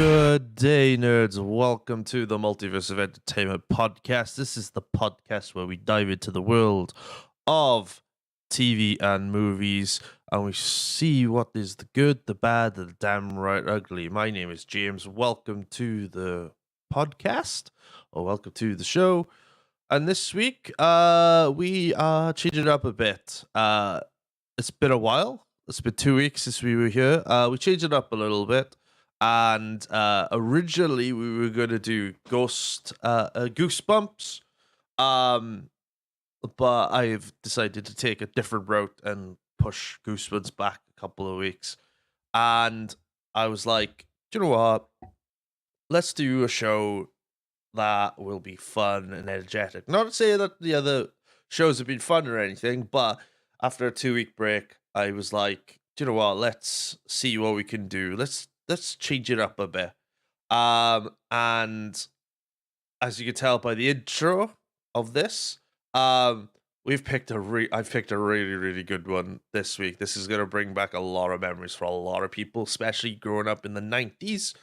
Good day, nerds. Welcome to the Multiverse of Entertainment podcast. This is the podcast where we dive into the world of TV and movies and we see what is the good, the bad, the damn right ugly. My name is James. Welcome to the podcast, or welcome to the show. And this week, we are changing it up a bit. It's been a while. It's been 2 weeks since we were here. We changed it up a little bit. And originally we were going to do Goosebumps, but I've decided to take a different route and push Goosebumps back a couple of weeks. And I was like, do you know what? Let's do a show that will be fun and energetic. Not to say that the other shows have been fun or anything, but after a 2-week break, I was like, do you know what? Let's see what we can do. Let's change it up a bit. And as you can tell by the intro of this, I've picked a really, really good one this week. This is going to bring back a lot of memories for a lot of people, especially growing up in the 90s.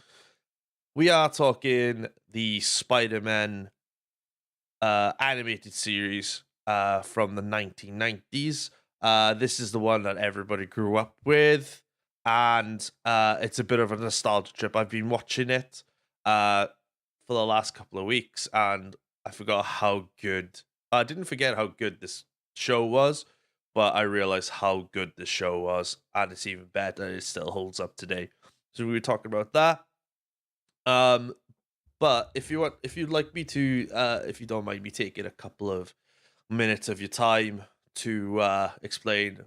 We are talking the Spider-Man animated series from the 1990s. This is the one that everybody grew up with. And it's a bit of a nostalgia trip. I've been watching it for the last couple of weeks, and I forgot how good. I didn't forget how good this show was, but I realized how good this show was, and it's even better. It still holds up today. So we were talking about that. But if you'd like me to, if you don't mind me taking a couple of minutes of your time to explain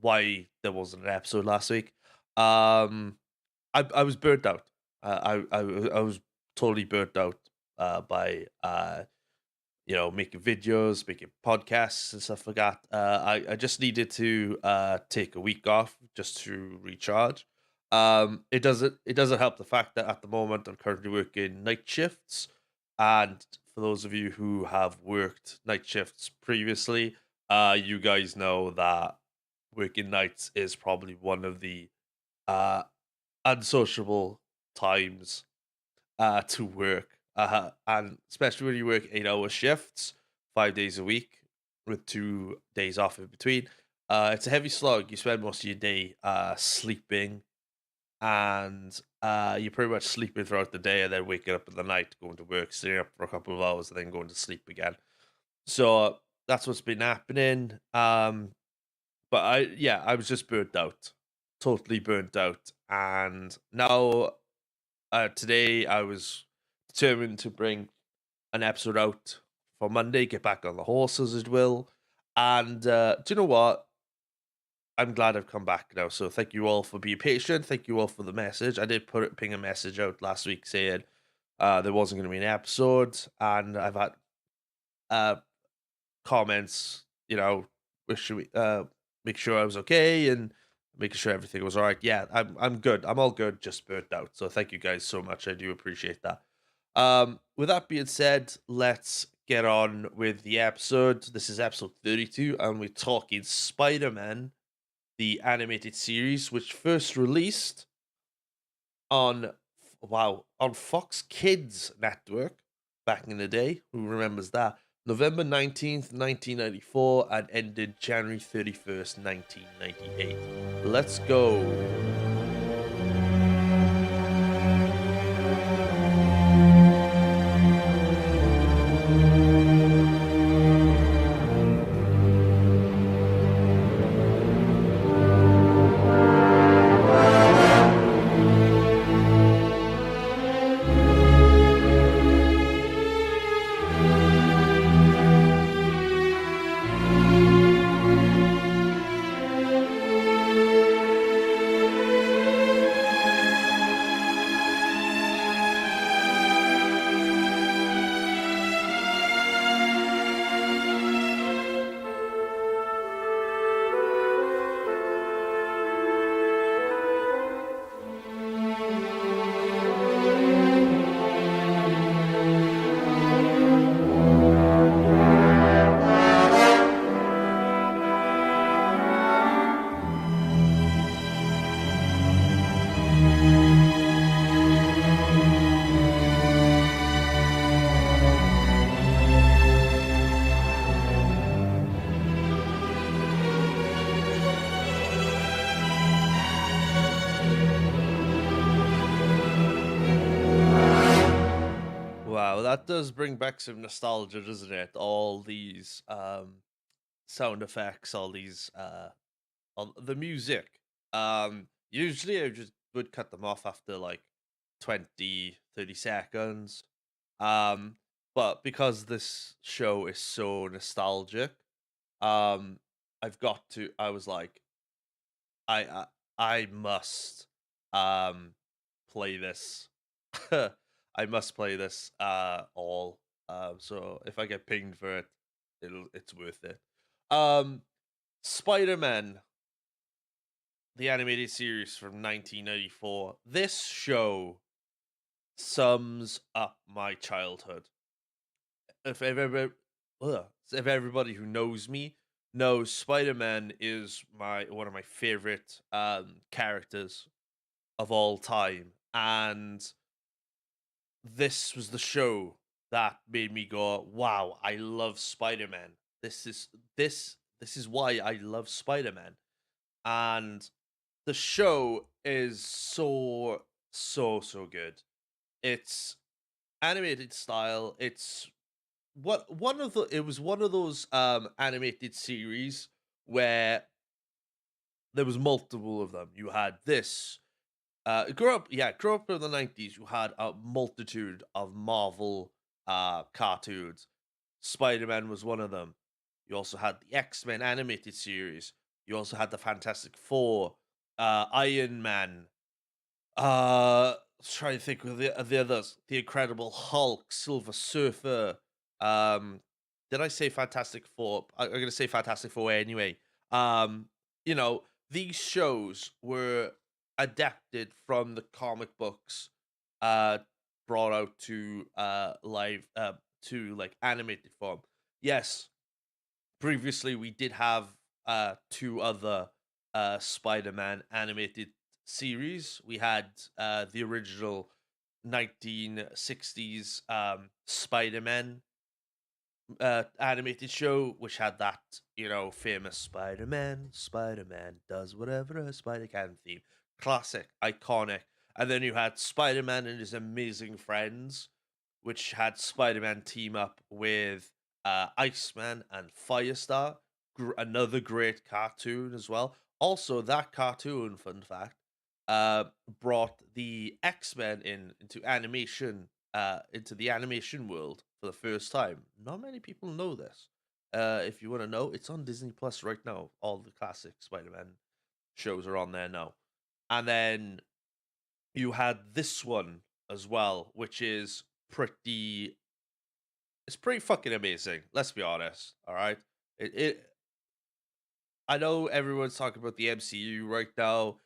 why there wasn't an episode last week. I was burnt out. I was totally burnt out by making videos, making podcasts and stuff like that. I just needed to take a week off just to recharge. It doesn't help the fact that at the moment I'm currently working night shifts, and for those of you who have worked night shifts previously, you guys know that working nights is probably one of the unsociable times to work, and especially when you work 8-hour shifts 5 days a week with 2 days off in between. It's a heavy slog. You spend most of your day sleeping, and you're pretty much sleeping throughout the day and then waking up in the night, going to work, staying up for a couple of hours, and then going to sleep again. So that's what's been happening. But I was just burnt out, totally burnt out. And now, today, I was determined to bring an episode out for Monday, get back on the horse, as it will. And do you know what? I'm glad I've come back now. So thank you all for being patient. Thank you all for the message. I did ping a message out last week saying there wasn't going to be an episode, and I've had comments, wishing me make sure I was okay and making sure everything was all right. Yeah, I'm good. I'm all good, just burnt out. So thank you guys so much. I do appreciate that. With that being said, let's get on with the episode. This is episode 32, and we're talking Spider-Man, the animated series, which first released on Fox Kids Network back in the day. Who remembers that? November 19th, 1994, and ended January 31st, 1998. Let's go. Wow, that does bring back some nostalgia, doesn't it? All these sound effects, all the music. Usually I just would cut them off after like 20, 30 seconds. Um, but because this show is so nostalgic, um, I was like, I I, I must um play this. I must play this all. So if I get pinged for it, it's worth it. Um Spider-Man, the animated series from 1994. This show sums up my childhood. If ever, if everybody who knows me knows, Spider-Man is my one of my favorite characters of all time, and this was the show that made me go, "Wow, I love Spider-Man. This is why I love Spider-Man." And the show is so good. It's animated style. It's what one of the it was one of those animated series where there was multiple of them. You had this grew up in the 90s. You had a multitude of Marvel cartoons. Spider-Man was one of them. You also had the X-Men animated series. You also had the Fantastic Four, Iron Man, trying to think of the others. The Incredible Hulk, Silver Surfer. Um, did I say Fantastic Four? I'm gonna say Fantastic Four anyway. Um, you know, these shows were adapted from the comic books, uh, brought out to live to like animated form. Yes, previously we did have two other Spider-Man animated series. We had the original 1960s Spider-Man animated show, which had that, famous Spider-Man does whatever a spider can theme. Classic, iconic. And then you had Spider-Man and his amazing friends, which had Spider-Man team up with Iceman and Firestar. Another great cartoon as well. Also, that cartoon, fun fact, brought the X-Men into animation, into the animation world for the first time. Not many people know this. If you want to know, it's on Disney Plus right now. All the classic Spider-Man shows are on there now. And then you had this one as well, which is pretty fucking amazing. Let's be honest. All right. It I know everyone's talking about the MCU right now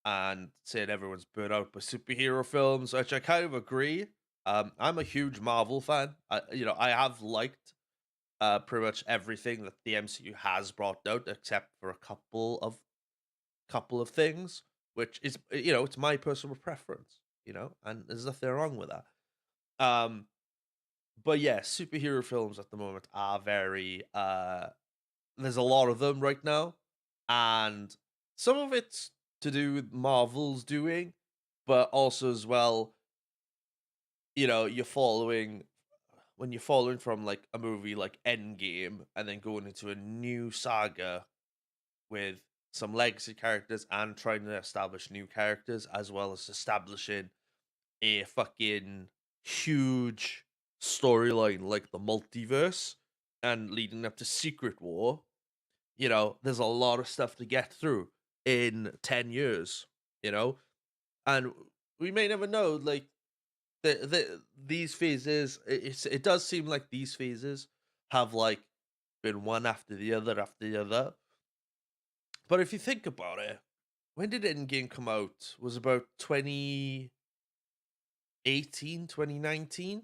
and saying everyone's burnt out by superhero films, which I kind of agree. I'm a huge Marvel fan. I have liked pretty much everything that the MCU has brought out, except for a couple of things, which is it's my personal preference, and there's nothing wrong with that. Um, but yeah, superhero films at the moment are very there's a lot of them right now, and some of it's to do with Marvel's doing, but also as well, you're following when you're following from like a movie like Endgame and then going into a new saga with some legacy characters and trying to establish new characters as well as establishing a fucking huge storyline like the multiverse and leading up to Secret War. There's a lot of stuff to get through in 10 years, you know? And we may never know, like, these phases, it does seem like these phases have, like, been one after the other. But if you think about it, when did Endgame come out? Was about 2018, 2019.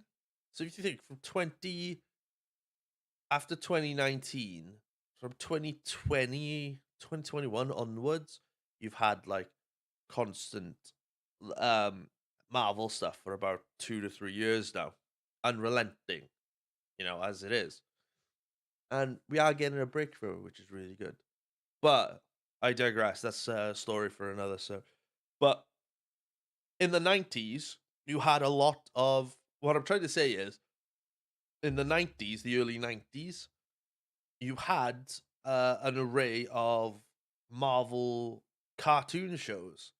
So if you think from 2019, from 2021 onwards, you've had like constant Marvel stuff for about 2 to 3 years now, unrelenting, as it is. And we are getting a breakthrough, which is really good. But I digress. That's a story for another. But in the 90s, you had a lot of what I'm trying to say is, in the 90s, the early 90s, you had an array of Marvel cartoon shows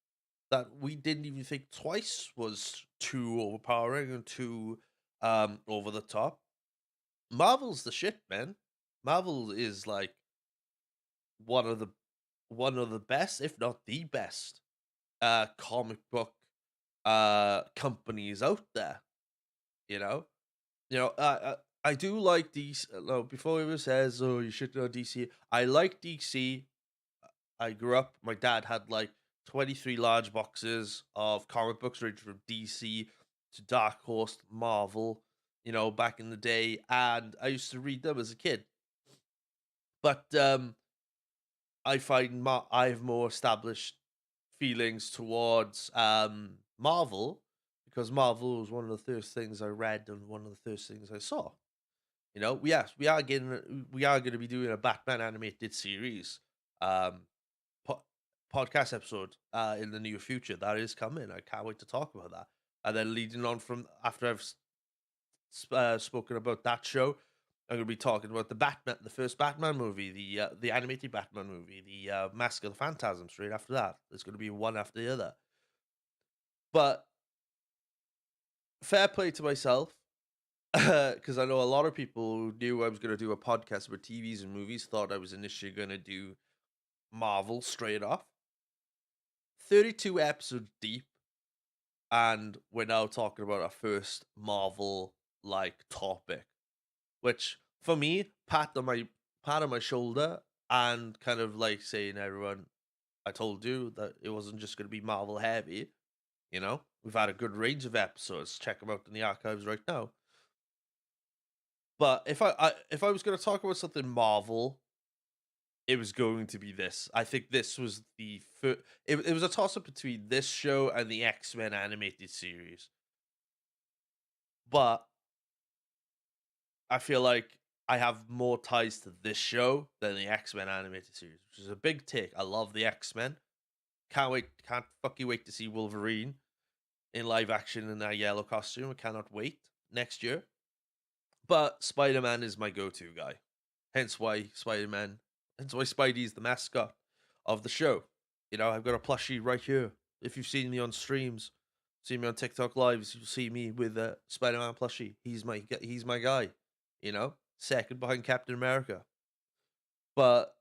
that we didn't even think twice was too overpowering and too over the top. Marvel's the shit, man. Marvel is like one of the one of the best, if not the best, comic book companies out there. You know, I do like DC. No, before everyone says, "Oh, you should know DC," I like DC. I grew up. My dad had like 23 large boxes of comic books, ranging from DC to Dark Horse, Marvel. Back in the day, and I used to read them as a kid. But I find I have more established feelings towards Marvel because Marvel was one of the first things I read and one of the first things I saw. Yes, we are going to be doing a Batman animated series um po- podcast episode in the near future. That is coming. I can't wait to talk about that. And then leading on from after I've spoken about that show, I'm going to be talking about the first Batman movie, the animated Batman movie, the Mask of the Phantasm. Straight after that, there's going to be one after the other. But fair play to myself, because I know a lot of people who knew I was going to do a podcast about TVs and movies thought I was initially going to do Marvel straight off. 32 episodes deep, and we're now talking about our first Marvel like topic, which for me, pat on my shoulder and kind of like saying, everyone, I told you that it wasn't just going to be Marvel heavy. We've had a good range of episodes. Check them out in the archives right now. But if I was going to talk about something Marvel, it was going to be this. I think this was the first. It was a toss up between this show and the X-Men animated series. But I feel like I have more ties to this show than the X-Men animated series, which is a big take. I love the X-Men. Can't fucking wait to see Wolverine in live action in that yellow costume. I cannot wait next year. But Spider-Man is my go-to guy. Hence why Spidey is the mascot of the show. I've got a plushie right here. If you've seen me on streams, seen me on TikTok lives, you'll see me with a Spider-Man plushie. He's my guy. Second behind Captain America. But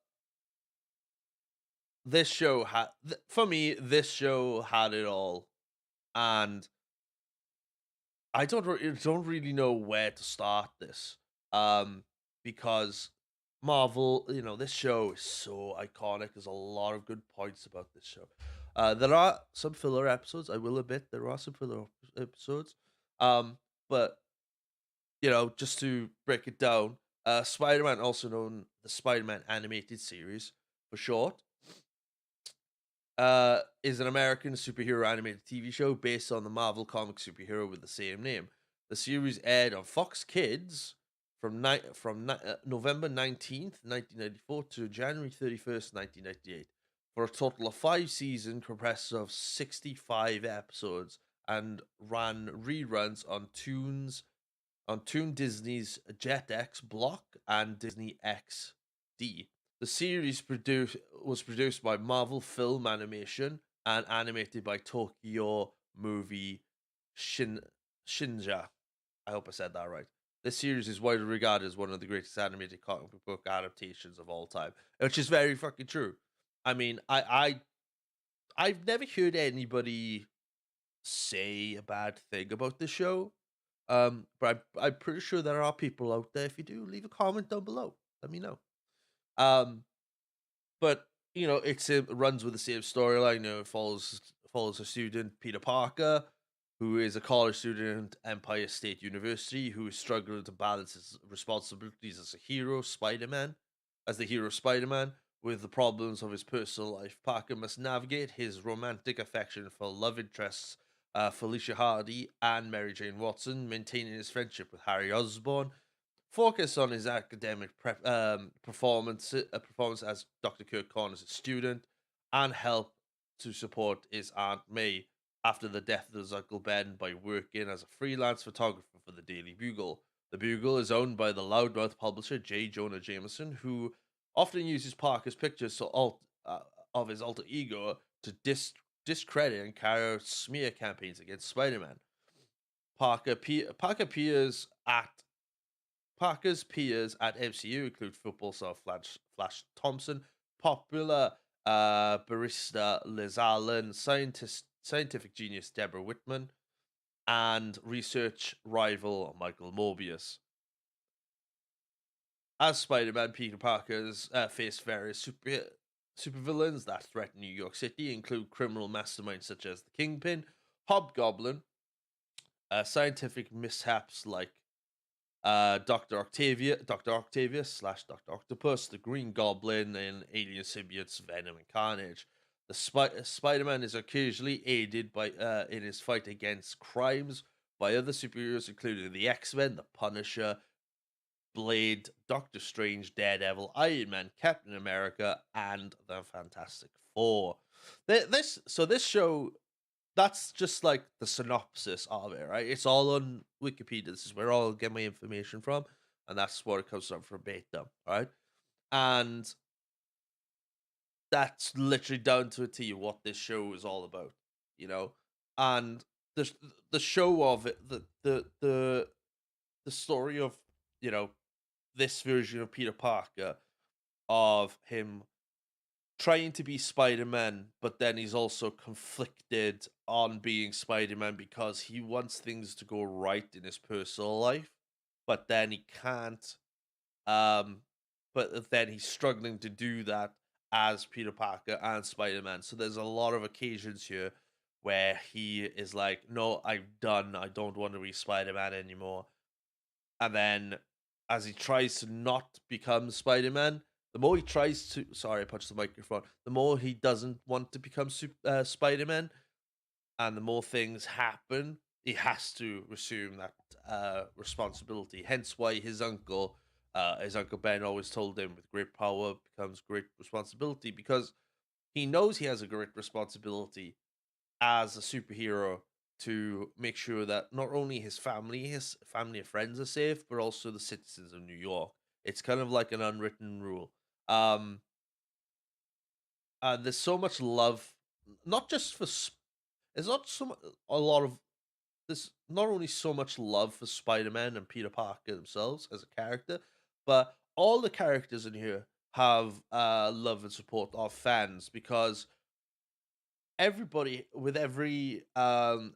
this show had, for me, this show had it all, and I don't really know where to start this, because Marvel, this show is so iconic. There's a lot of good points about this show. There are some filler episodes. I will admit there are some filler episodes, but just to break it down, Spider-Man, also known the Spider-Man animated series for short, is an American superhero animated TV show based on the Marvel comic superhero with the same name. The series aired on Fox Kids from November 19th, 1994 to January 31st, 1998, for a total of 5 seasons compressed of 65 episodes, and ran reruns on Toon Disney's Jetix block and Disney XD. The series was produced by Marvel Film Animation and animated by Tokyo Movie Shinja. I hope I said that right. This series is widely regarded as one of the greatest animated comic book adaptations of all time, which is very fucking true. I mean, I've never heard anybody say a bad thing about the show. But I'm pretty sure there are people out there. If you do, leave a comment down below. Let me know. Um, but it runs with the same storyline. It follows a student, Peter Parker, who is a college student at Empire State University, who is struggling to balance his responsibilities as the hero Spider-Man, with the problems of his personal life. Parker must navigate his romantic affection for love interests Felicia Hardy and Mary Jane Watson, maintaining his friendship with Harry Osborn, focus on his academic performance as Dr. Kirk Connors' student, and help to support his Aunt May after the death of his Uncle Ben by working as a freelance photographer for the Daily Bugle. The Bugle is owned by the loudmouth publisher J. Jonah Jameson, who often uses Parker's pictures of his alter ego to discredit and carry out smear campaigns against Spider-Man. Parker peers at Parker's peers at MCU include football star Flash Thompson, popular barista Liz Allen, scientific genius Deborah Whitman, and research rival Michael Morbius. As Spider-Man, Peter Parker's faced various supervillains that threaten New York City, include criminal masterminds such as the Kingpin, Hobgoblin, scientific mishaps like Dr. Octavius slash Dr. Octopus, the Green Goblin, and alien symbiotes Venom and Carnage. The Spider-Man is occasionally aided by in his fight against crimes by other superheroes, including the X-Men, the Punisher, Blade, Doctor Strange, Daredevil, Iron Man, Captain America, and the Fantastic Four. This show, that's just like the synopsis of it, right? It's all on Wikipedia. This is where I get my information from, and that's where it comes from verbatim, right? And that's literally down to a T what this show is all about, you know. And the show of it, the story of, you know, this version of Peter Parker, of him trying to be Spider-Man, but then he's also conflicted on being Spider-Man because he wants things to go right in his personal life, but then he can't. Um, but then he's struggling to do that as Peter Parker and Spider-Man. So there's a lot of occasions here where he is like, "No, I'm done. I don't want to be Spider-Man anymore." And then as he tries to not become Spider-Man, the more he tries to, sorry, I punched the microphone. The more he doesn't want to become Spider-Man, and the more things happen, he has to assume that responsibility. Hence why his uncle Ben always told him, with great power becomes great responsibility, because he knows he has a great responsibility as a superhero to make sure that not only his family and friends are safe, but also the citizens of New York. It's kind of like an unwritten rule. Um, there's so much love, not just for. There's not a lot of there's not only so much love for Spider-Man and Peter Parker themselves as a character, but all the characters in here have love and support of fans, because everybody, with every and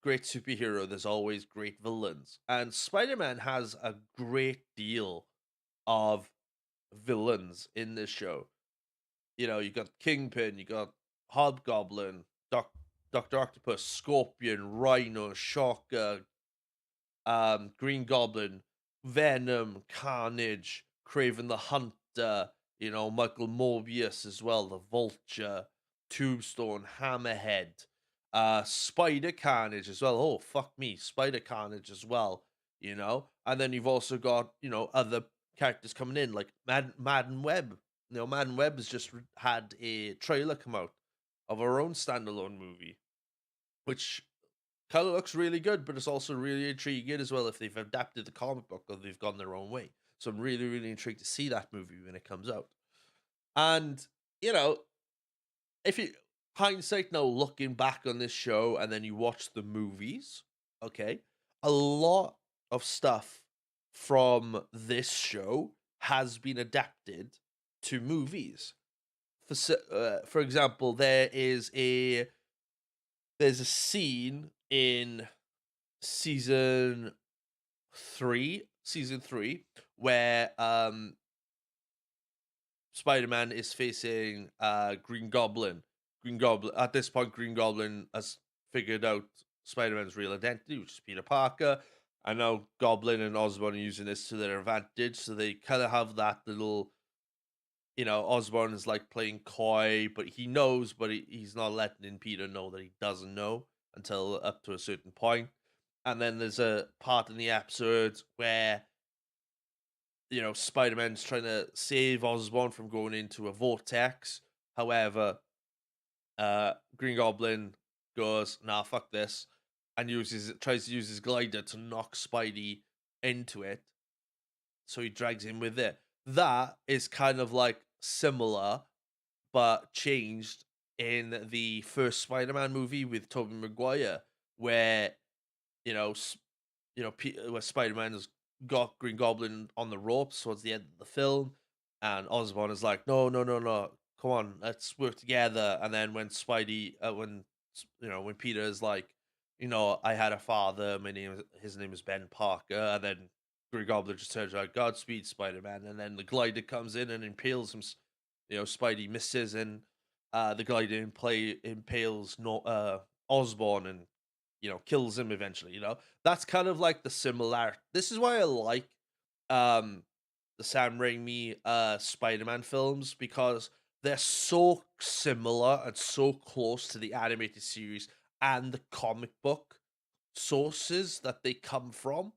great superhero, there's always great villains, and Spider-Man has a great deal of villains in this show. You know, you got Kingpin, you got Hobgoblin, Doctor Octopus, Scorpion, Rhino, Shocker, Green Goblin, Venom, Carnage, Craven the Hunter, you know, Michael Morbius as well, the Vulture, Tombstone, Hammerhead, Spider Carnage as well. Oh, fuck me, Spider Carnage as well, you know. And then you've also got, you know, other characters coming in like Madden Web. You know, Madden Web has just had a trailer come out of her own standalone movie, which kind of looks really good, but it's also really intriguing as well if they've adapted the comic book or they've gone their own way. So I'm really, really intrigued to see that movie when it comes out. And, you know, if you hindsight now, looking back on this show and then you watch the movies, okay, a lot of stuff from this show has been adapted to movies. For example, there's a scene in season three, where Spider-Man is facing Green Goblin. Green Goblin, at this point, Green Goblin has figured out Spider-Man's real identity, which is Peter Parker. I know Goblin and Osborn are using this to their advantage, so they kind of have that little, you know, Osborn is like playing coy, but he knows, but he's not letting Peter know that he doesn't know until up to a certain point. And then there's a part in the episode where, you know, Spider-Man's trying to save Osborn from going into a vortex. However, Green Goblin goes, "Nah, fuck this," and tries to use his glider to knock Spidey into it. So he drags him with it. That is kind of like similar, but changed in the first Spider-Man movie with Tobey Maguire, where you know, where Spider-Man has got Green Goblin on the ropes towards the end of the film, and Osborn is like, "No, no, no, no, come on, let's work together." And then when when Peter is like, "I had a father. His name is Ben Parker," and then Green Goblin just turns around, "Godspeed, Spider-Man," and then the glider comes in and impales him. Spidey misses, and the glider impales Osborn and kills him eventually. That's kind of like the similar. This is why I like um the Sam Raimi Spider-Man films, because they're so similar and so close to the animated series and the comic book sources that they come from.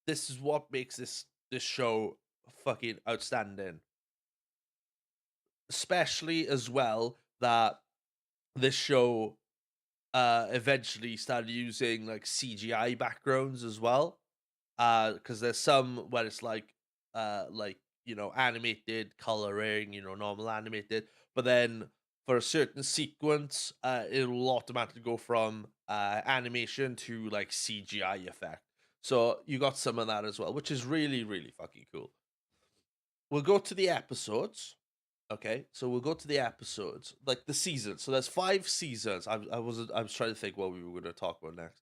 This is what makes this show fucking outstanding. Especially as well that this show eventually started using like CGI backgrounds as well. Because there's some where it's animated coloring, normal animated, but then for a certain sequence, it'll automatically go from animation to like CGI effect. So you got some of that as well, which is really, really fucking cool. We'll go to the episodes. Okay, so we'll go to the episodes, like the season. So there's 5 seasons. I was trying to think what we were going to talk about next.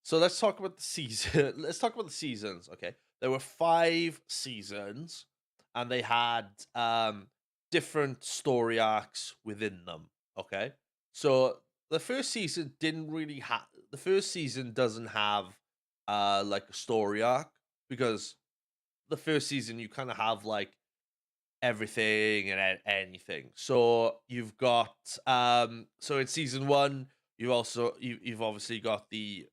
So let's talk about the season. Let's talk about the seasons. Okay, there were 5 seasons, and they had different story arcs within them. Okay, so the first season didn't really have. The first season doesn't have like a story arc, because the first season you kind of have like everything and anything. So you've got so in season 1, you've obviously got the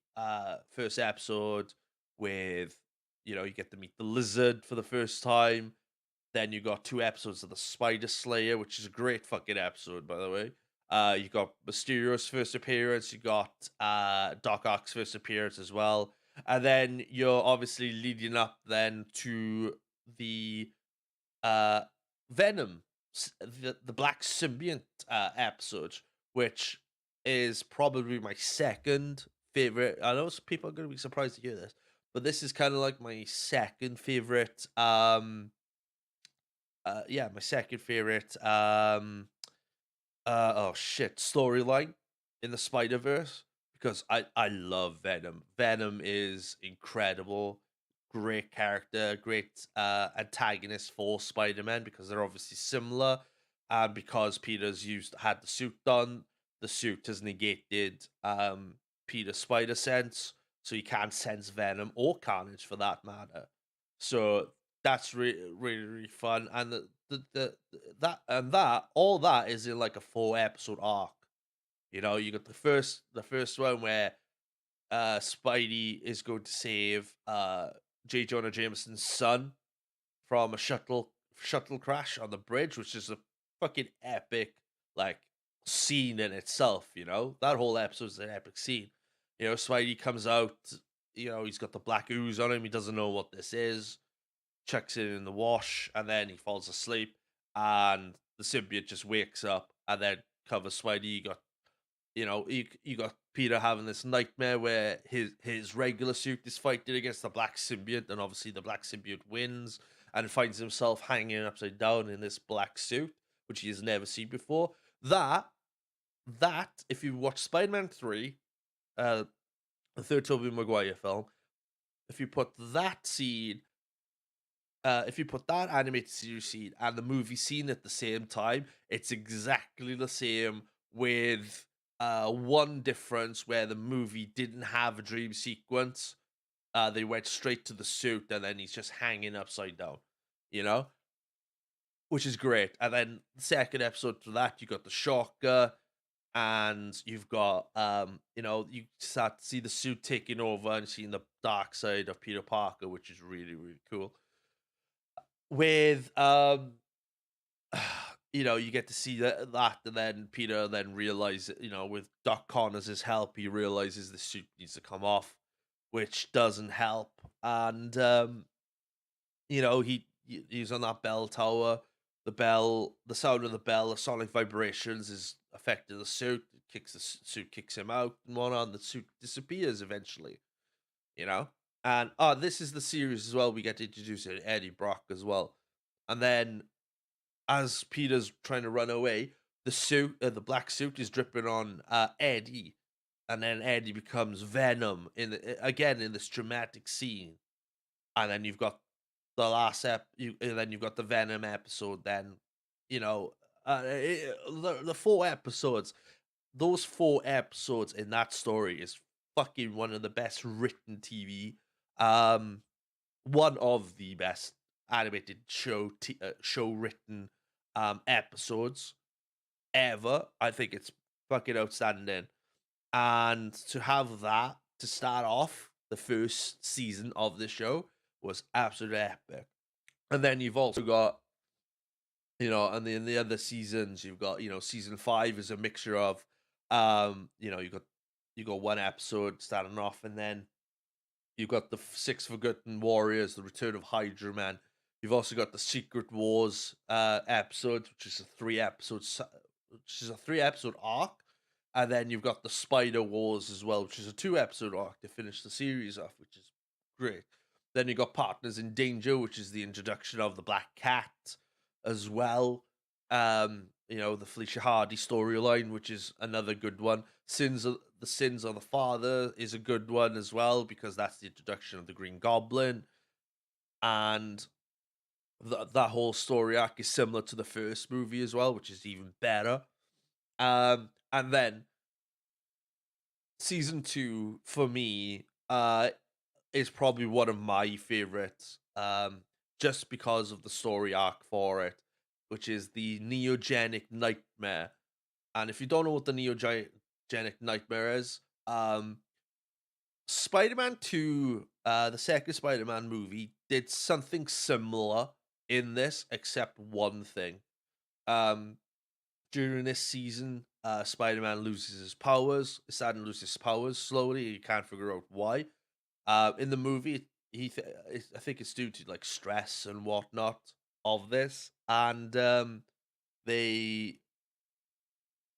first episode with you get to meet the lizard for the first time. Then you got 2 episodes of the Spider Slayer, which is a great fucking episode, by the way. You got Mysterio's first appearance, you got Doc Ock's first appearance as well. And then you're obviously leading up then to the uh, Venom, the Black Symbiont episode, which is probably my second favorite. I know some people are going to be surprised to hear this, but this is kind of like my second favorite. Yeah, my second favorite. Oh shit, storyline in the Spider Verse, because I love Venom. Venom is incredible, great character, great antagonist for Spider Man, because they're obviously similar, and because Peter's had the suit done, the suit has negated Peter's spider sense, so you can't sense Venom or Carnage for that matter. So that's really, really fun, and that all that is in like a 4 episode arc. You got the first one where Spidey is going to save J. Jonah Jameson's son from a shuttle crash on the bridge, which is a fucking epic like scene in itself. That whole episode is an epic scene. Spidey comes out. He's got the black ooze on him. He doesn't know what this is, chucks it in the wash, and then he falls asleep, and the symbiote just wakes up and then covers Spidey. You got Peter having this nightmare where his regular suit is fighting against the black symbiote, and obviously the black symbiote wins and finds himself hanging upside down in this black suit, which he has never seen before. That if you watch Spider-Man 3, uh, the third Tobey Maguire film, if you put that scene if you put that animated series scene and the movie scene at the same time, it's exactly the same, with one difference where the movie didn't have a dream sequence. They went straight to the suit, and then he's just hanging upside down, you know, which is great. And then the second episode to that, you got the shocker, and you've got you start to see the suit taking over and seeing the dark side of Peter Parker, which is really, really cool. With you get to see that, and then Peter then realize, with Doc Connors' help, he realizes the suit needs to come off, which doesn't help, and he's on that bell tower. The sound of the bell, the sonic vibrations is affecting the suit. It kicks suit, kicks him out, and whatnot. And the suit disappears eventually. You know, and this is the series as well. We get to introduce Eddie Brock as well, and then as Peter's trying to run away, the black suit is dripping on Eddie, and then Eddie becomes Venom again in this dramatic scene, and then you've got and then you've got the Venom episode. Then, you know, the 4 episodes, those 4 episodes in that story is fucking one of the best written TV. Um, One of the best animated show written episodes ever. I think it's fucking outstanding. And to have that to start off the first season of the show was absolutely epic. And then you've also got, and in the other seasons, you've got, season 5 is a mixture of, you got one episode starting off, and then you've got the Six Forgotten Warriors, the Return of Hydra Man. You've also got the Secret Wars episode, which is a 3 episode arc, and then you've got the Spider Wars as well, which is a 2 episode arc to finish the series off, which is great. Then you got Partners in Danger, which is the introduction of the Black Cat as well. The Felicia Hardy storyline, which is another good one. The Sins of the Father is a good one as well, because that's the introduction of the Green Goblin. And that whole story arc is similar to the first movie as well, which is even better. And then season 2 for me is probably one of my favorites, just because of the story arc for it, which is the Neogenic Nightmare. And if you don't know what the Neogenic Nightmare is, Spider-Man 2, the second Spider-Man movie, did something similar in this, except one thing. Um, During this season, Spider-Man loses his powers. He's starting to lose his powers slowly. You can't figure out why. In the movie, I think it's due to like stress and whatnot of this, and they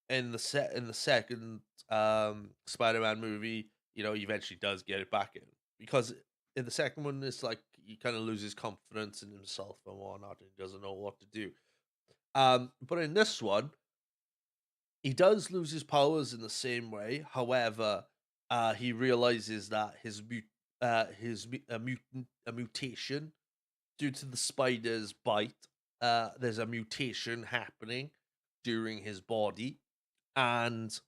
in the second Spider-Man movie, he eventually does get it back in, because in the second one, it's like he kind of loses confidence in himself and whatnot, and he doesn't know what to do. But in this one, he does lose his powers in the same way. However, he realizes that a mutation due to the spider's bite. There's a mutation happening during his body, and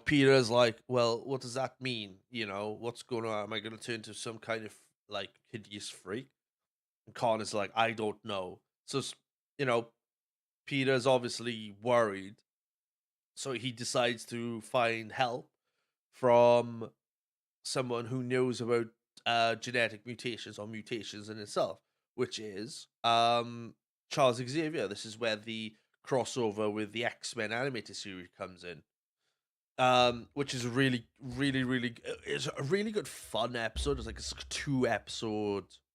Peter's like, "Well, what does that mean? What's going on? Am I going to turn into some kind of like hideous freak?" And Connor's like, "I don't know." So, you know, Peter's obviously worried, so he decides to find help from someone who knows about genetic mutations or mutations in itself, which is Charles Xavier. This is where the crossover with the X-Men animated series comes in. Which is really, really, really, it's a really good fun episode. It's a 2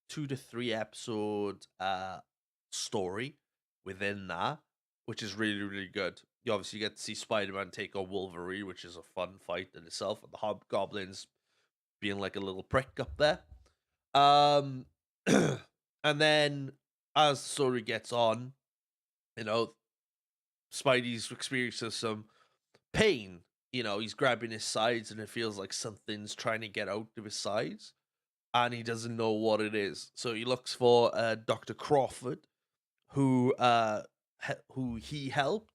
to 3 episode story within that, which is really, really good. You obviously get to see Spider-Man take on Wolverine, which is a fun fight in itself, and the Hobgoblins being like a little prick up there. Um, and then as the story gets on, you know, Spidey's experiencing some pain. He's grabbing his sides, and it feels like something's trying to get out of his sides, and he doesn't know what it is. So he looks for Dr. Crawford, who he helped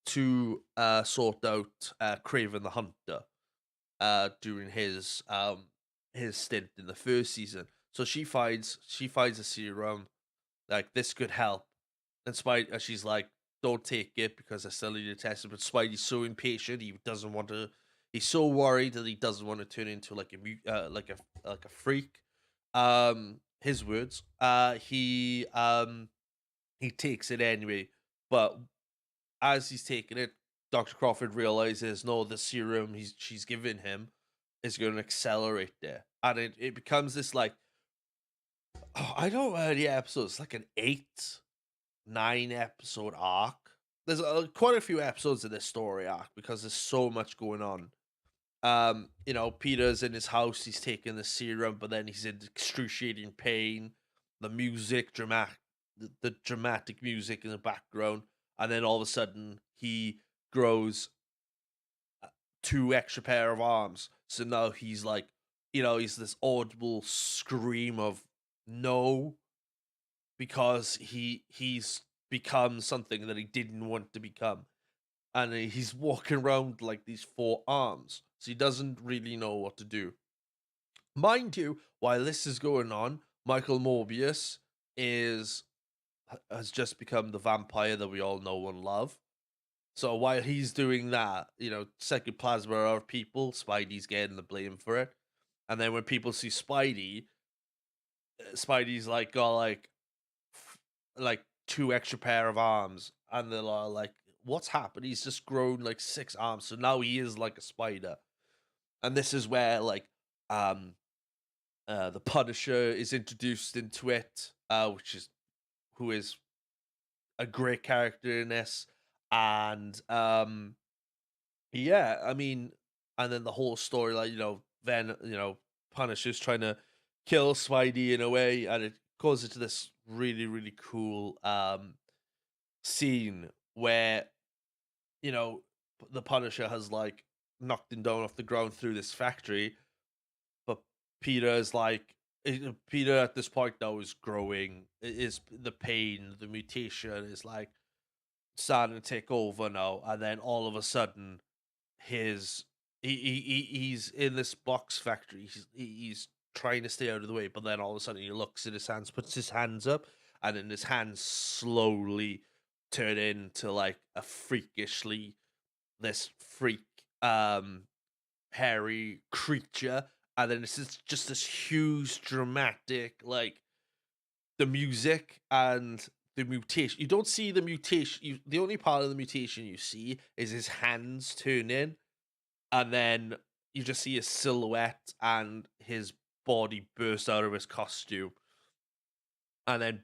to sort out Craven the Hunter during his stint in the first season. So she finds a serum, like, this could help, and she's like, "Don't take it because I still need to test it." But Spidey's so impatient; he doesn't want to. He's so worried that he doesn't want to turn into like a freak. His words. He He takes it anyway, but as he's taking it, Dr. Crawford realizes no, the serum she's given him is going to accelerate there, and it becomes this like, oh, I don't know how many episodes, like an 8, 9 episode arc. There's quite a few episodes in this story arc because there's so much going on. Peter's in his house, he's taking the serum, but then he's in excruciating pain. The music, the dramatic music in the background, and then all of a sudden he grows 2 extra pair of arms. So now he's like, he's this audible scream of no, because he's become something that he didn't want to become, and he's walking around like these 4 arms, so he doesn't really know what to do. Mind you, while this is going on, Michael Morbius is has just become the vampire that we all know and love. So while he's doing that, second plasma are people, Spidey's getting the blame for it. And then when people see Spidey, Spidey's like got f- like 2 extra pair of arms, and they're all like, "What's happened? He's just grown like 6 arms, so now he is like a spider." And this is where um the Punisher is introduced into it, which is who is a great character in this, and yeah, I mean, and then the whole story, like, then Punisher's trying to kill Spidey in a way, and it goes into this really really cool scene where you know the Punisher has like knocked him down off the ground through this factory, but Peter is like Peter at this point now is growing, is the pain, the mutation is like starting to take over now, and then all of a sudden his he's in this box factory. He's trying to stay out of the way, but then all of a sudden he looks at his hands, puts his hands up, and then his hands slowly turn into like a freakishly this freak hairy creature, and then it's just this huge dramatic like the music and the mutation. You don't see the mutation. The only part of the mutation you see is his hands turning, and then you just see his silhouette and his body burst out of his costume, and then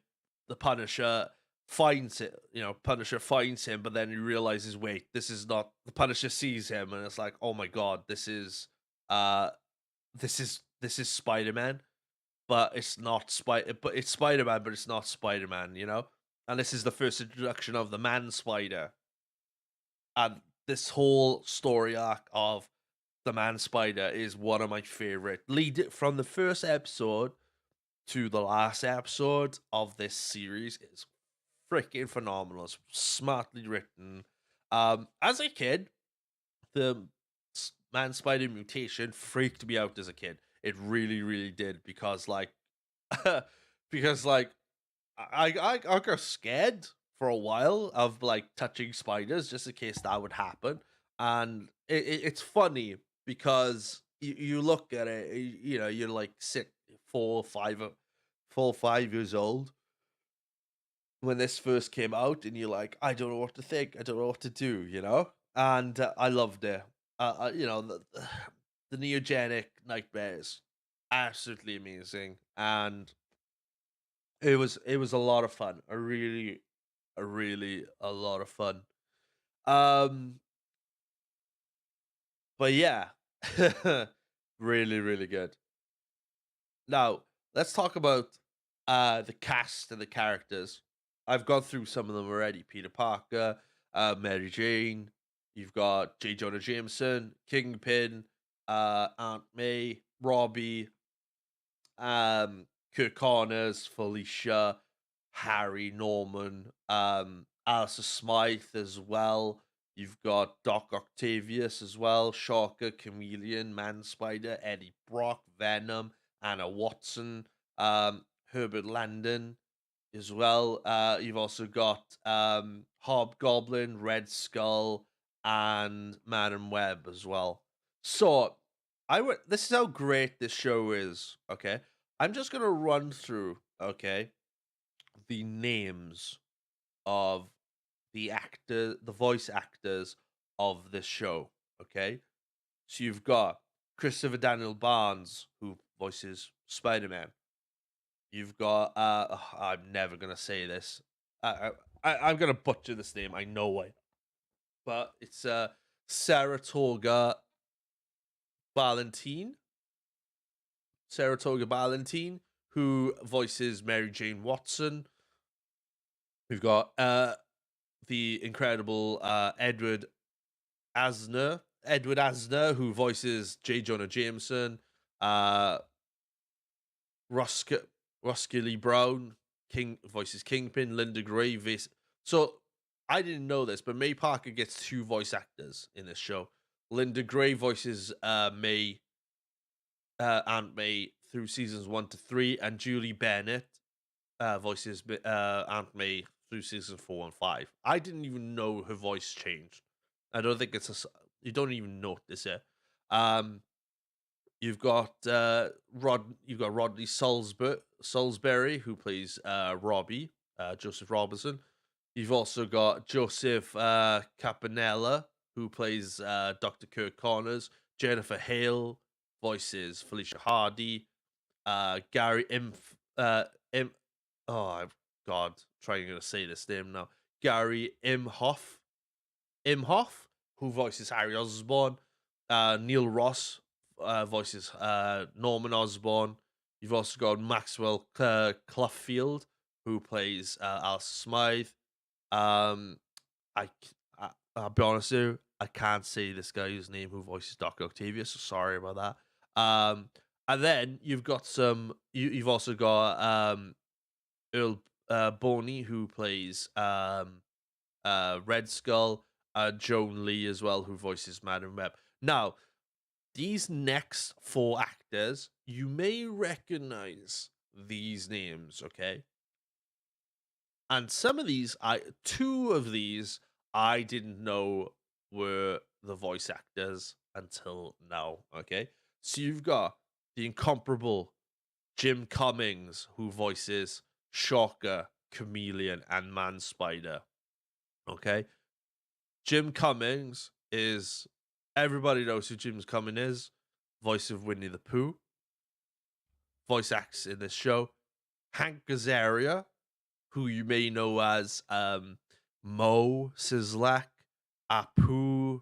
the Punisher finds it. Punisher finds him, but then he realizes, wait, this is not the Punisher. Sees him, and it's like, oh my god, uh, this is Spider Man, but it's not Spider. But it's Spider Man, but it's not Spider Man. And this is the first introduction of the Man Spider, and this whole story arc of the Man Spider is one of my favorite. Lead it from the first episode to the last episode of this series is freaking phenomenal. It's smartly written. As a kid, the Man Spider mutation freaked me out as a kid. It really, really did because because I got scared for a while of like touching spiders just in case that would happen, and it's funny because you look at it, you're like 4 5 years old when this first came out, and you're like, I don't know what to think, I don't know what to do, and I loved it. The neogenic nightmares, absolutely amazing, and it was a lot of fun. A lot of fun. Um, but yeah, really, really good. Now let's talk about the cast and the characters. I've gone through some of them already. Peter Parker, Mary Jane. You've got J. Jonah Jameson, Kingpin, Aunt May, Robbie, Kirk Connors, Felicia, Harry, Norman, Alistair Smythe as well. You've got Doc Octavius as well, Shocker, Chameleon, Man Spider, Eddie Brock, Venom, Anna Watson, Herbert Landon as well. You've also got Hobgoblin, Red Skull, and Madam Web as well. So this is how great this show is. Okay, I'm just gonna run through. Okay, the names. of the voice actors of this show. Okay, so you've got Christopher Daniel Barnes, who voices Spider Man. You've got I'm never gonna say this. I'm gonna butcher this name. I know why, but it's Saratoga Ballantyne. Saratoga Ballantyne, who voices Mary Jane Watson. We've got the incredible Edward Asner, who voices J. Jonah Jameson. Uh, Rusk Lee Brown, King voices Kingpin. Linda Gray. So I didn't know this, but May Parker gets two voice actors in this show. Linda Gray voices Aunt May through seasons 1 to 3, and Julie Bennett voices Aunt May through season 4 and 5. I didn't even know her voice changed. I don't think you don't even notice it. Um, you've got Rodney Salisbury, who plays Robbie, Joseph Robinson. You've also got Joseph Campanella, who plays Dr. Kirk Connors. Jennifer Hale voices Felicia Hardy. Gary oh God, trying to say this name now. Gary Imhoff, who voices Harry Osborn. Neil Ross voices Norman Osborn. You've also got Maxwell Cluffield, who plays Alice Smythe. Um, I'll be honest with you, I can't say this guy's name who voices Dr. Octavius, so sorry about that. And then you've got you've also got Earl Boney, who plays Red Skull, Joan Lee as well, who voices Madam Web. Now, these next four actors, you may recognize these names, okay? And some of these, two of these, I didn't know were the voice actors until now, okay? So you've got the incomparable Jim Cummings, who voices Shocker, Chameleon, and Man Spider. Okay. Jim Cummings is everybody knows who Jim Cummings is. Voice of Winnie the Pooh. Voice acts in this show. Hank Azaria, who you may know as Mo Sizlak, Apu,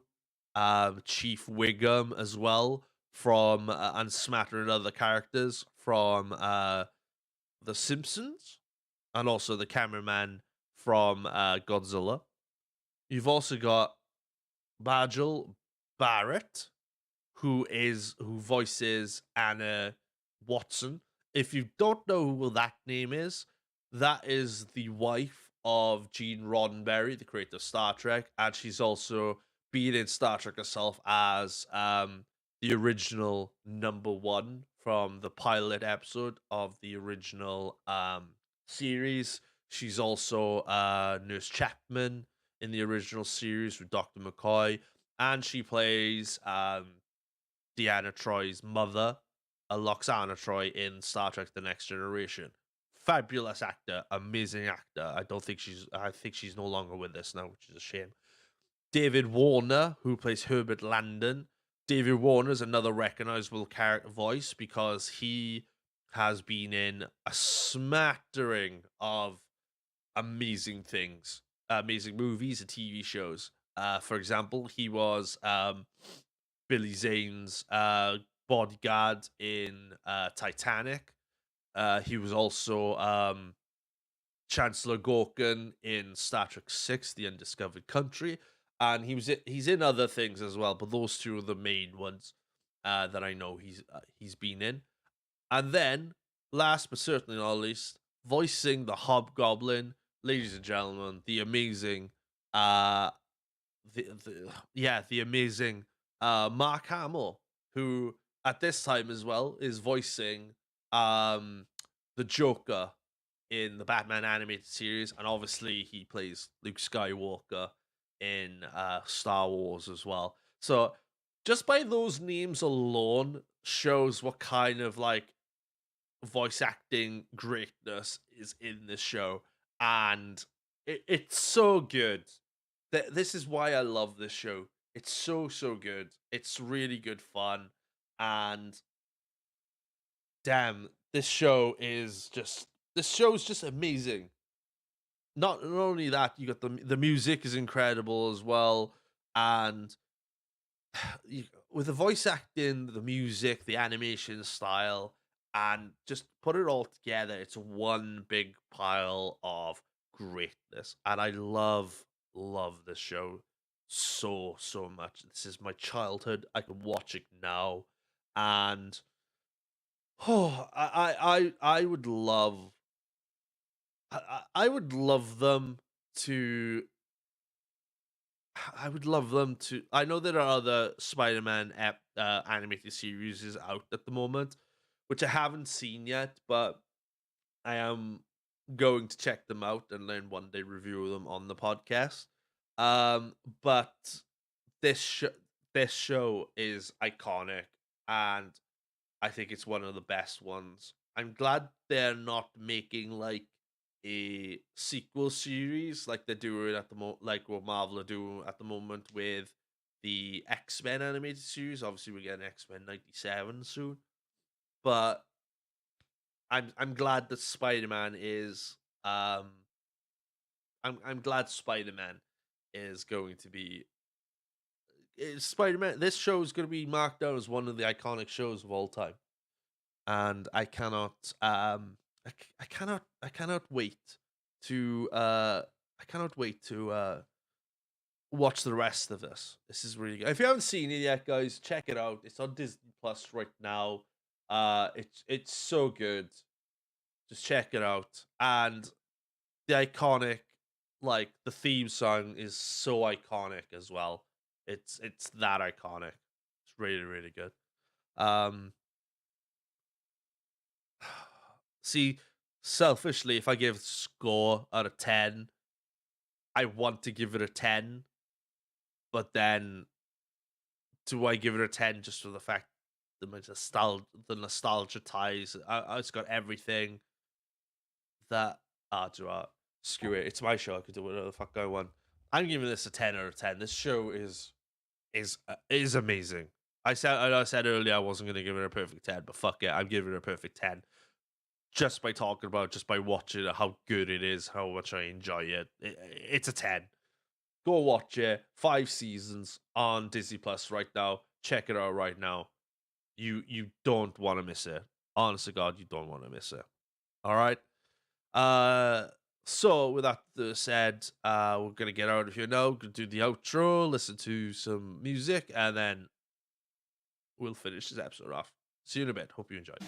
Chief Wiggum as well, from and smattering other characters from The Simpsons, and also the cameraman from Godzilla. You've also got Bajal Barrett, who voices Anna Watson. If you don't know who that name is, that is the wife of Gene Roddenberry, the creator of Star Trek, and she's also been in Star Trek herself as the original number one from the pilot episode of the original series. She's also Nurse Chapman in the original series with Dr. McCoy, and she plays Deanna Troy's mother, Loxana Troy, in Star Trek: The Next Generation. Fabulous actor, amazing actor. I think she's no longer with us now, which is a shame. David Warner, who plays Herbert Landon. David Warner is another recognizable character voice because he has been in a smattering of amazing things, amazing movies and TV shows. For example, he was Billy Zane's bodyguard in Titanic. He was also Chancellor Gorkin in Star Trek 6, The Undiscovered Country. And he's in other things as well, but those two are the main ones that I know he's been in. And then, last but certainly not least, voicing the Hobgoblin, ladies and gentlemen, the amazing, the amazing Mark Hamill, who at this time as well is voicing the Joker in the Batman animated series, and obviously he plays Luke Skywalker in Star Wars as well. So just by those names alone shows what kind of like voice acting greatness is in this show, and It's so good. This is why I love this show. It's so good. It's really good fun, and damn, this show's just amazing. Not only that, you got the music is incredible as well, and with the voice acting, the music, the animation style, and just put it all together, it's one big pile of greatness. And I love this show so much. This is my childhood. I can watch it now, and oh, I would love I would love them to I would love them to. I know there are other Spider-Man animated series out at the moment, which I haven't seen yet, but I am going to check them out and then one day review them on the podcast. But this sh- this show is iconic, and I think it's one of the best ones. I'm glad they're not making like a sequel series like they're doing at the like what Marvel are doing at the moment with the X-Men animated series. Obviously, we're getting X-Men 97 soon, but I'm glad that Spider-Man is I'm glad Spider-Man is going to be Spider-Man. This show is going to be marked down as one of the iconic shows of all time, and I cannot wait to I cannot wait to watch the rest of this. This is really good. If you haven't seen it yet, guys, check it out. It's on Disney Plus right now. It's so good. Just check it out. And the iconic, like the theme song is so iconic as well. It's that iconic. It's really good. Um See, selfishly, if I give score out of 10, I want to give it a 10, but then do I give it a 10 just for the fact the nostalgia ties? It's got everything that do I screw it. It's my show. I could do whatever the fuck I want. I'm giving this a 10 out of 10. This show is amazing. I said earlier I wasn't going to give it a perfect 10, but fuck it, I'm giving it a perfect 10. Just by talking about it, just by watching it, how good it is, how much I enjoy it. It's a 10. Go watch it. 5 seasons on Disney Plus right now. Check it out right now. You don't want to miss it. Honest to God, you don't want to miss it. All right. Uh so with that said, we're gonna get out of here now, gonna do the outro, listen to some music, and then we'll finish this episode off. See you in a bit. Hope you enjoyed.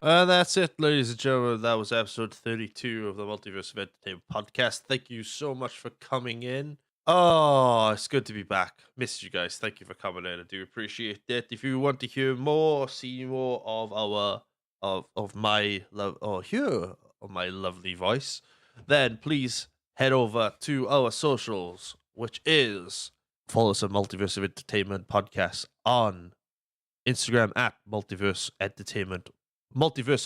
And that's it, ladies and gentlemen. That was episode 32 of the Multiverse of Entertainment podcast. Thank you so much for coming in. Oh, it's good to be back. Missed you guys. Thank you for coming in. I do appreciate it. If you want to hear more, see more of our of my love or hear of my lovely voice, then please head over to our socials, which is follow us at Multiverse of Entertainment podcast on Instagram at Multiverse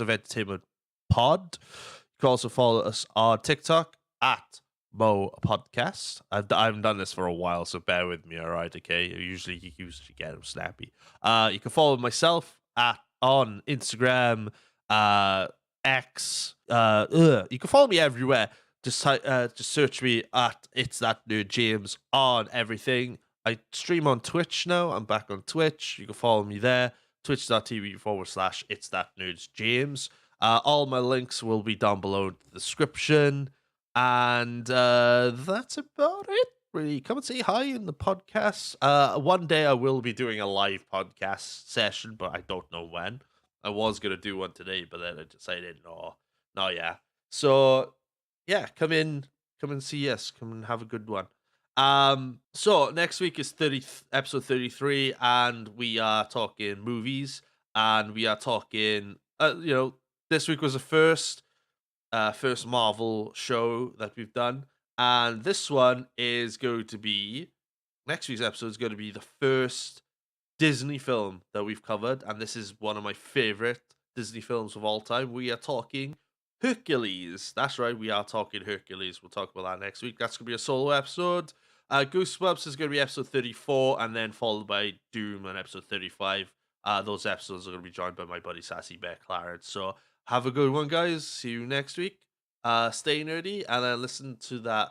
of Entertainment Pod. You can also follow us on TikTok at Mo Podcast. I haven't done this for a while, so bear with me, all right? Okay, I usually get them snappy. You can follow myself at on Instagram, X. You can follow me everywhere. Just search me at ItzThatNerdJames on everything. I stream on Twitch now. I'm back on Twitch. You can follow me there. Twitch.tv/ It's That Nerds James. All my links will be down below in the description. And that's about it, really. Come and say hi in the podcast. One day I will be doing a live podcast session, but I don't know when. I was going to do one today, but then I decided, no, yeah. So, yeah, come and see us. Come and have a good one. So next week is episode 33, and we are talking movies, and we are talking. This week was the first Marvel show that we've done, and this one is going to be next week's episode is going to be the first Disney film that we've covered, and this is one of my favorite Disney films of all time. We are talking Hercules. That's right, we are talking Hercules. We'll talk about that next week. That's going to be a solo episode. Goosebumps is going to be episode 34, and then followed by Doom and episode 35. Those episodes are going to be joined by my buddy Sassy Bear Clarence. So have a good one, guys. See you next week. Stay nerdy, and then listen to that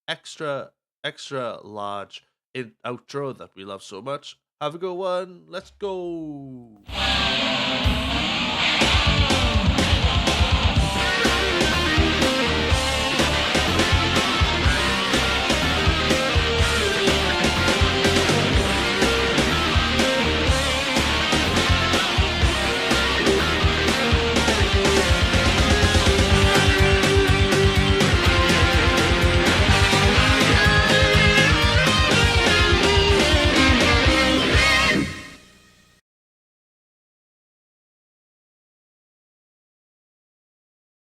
extra, extra large outro that we love so much. Have a good one. Let's go.